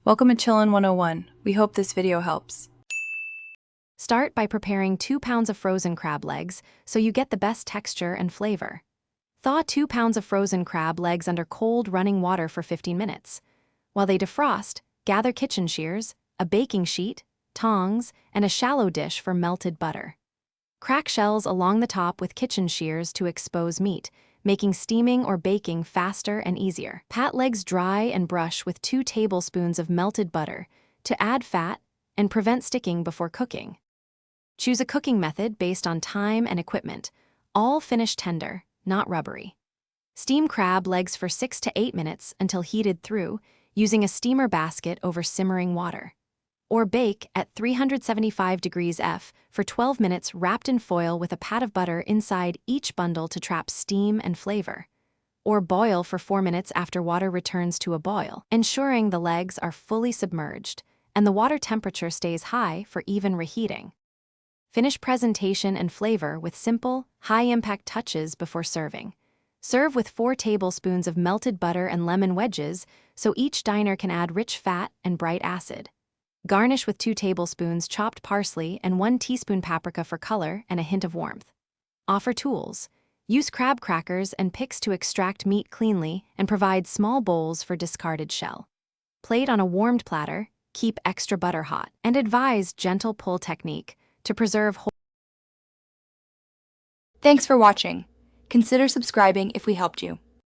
Welcome to Chillin' 101. We hope this video helps. Start by preparing 2 pounds of frozen crab legs so you get the best texture and flavor. Thaw 2 pounds of frozen crab legs under cold running water for 15 minutes. While they defrost, gather kitchen shears, a baking sheet, tongs, and a shallow dish for melted butter. Crack shells along the top with kitchen shears to expose meat, making steaming or baking faster and easier. Pat legs dry and brush with 2 tablespoons of melted butter to add fat and prevent sticking before cooking. Choose a cooking method based on time and equipment. All finish tender, not rubbery. Steam crab legs for 6 to 8 minutes until heated through, using a steamer basket over simmering water. Or bake at 375 degrees F for 12 minutes wrapped in foil with a pat of butter inside each bundle to trap steam and flavor. Or boil for 4 minutes after water returns to a boil, ensuring the legs are fully submerged and the water temperature stays high for even reheating. Finish presentation and flavor with simple, high-impact touches before serving. Serve with 4 tablespoons of melted butter and lemon wedges so each diner can add rich fat and bright acid. Garnish with 2 tablespoons chopped parsley and 1 teaspoon paprika for color and a hint of warmth. Offer tools. Use crab crackers and picks to extract meat cleanly and provide small bowls for discarded shell. Plate on a warmed platter, keep extra butter hot, and advise gentle pull technique to preserve whole. Thanks for watching. Consider subscribing if we helped you.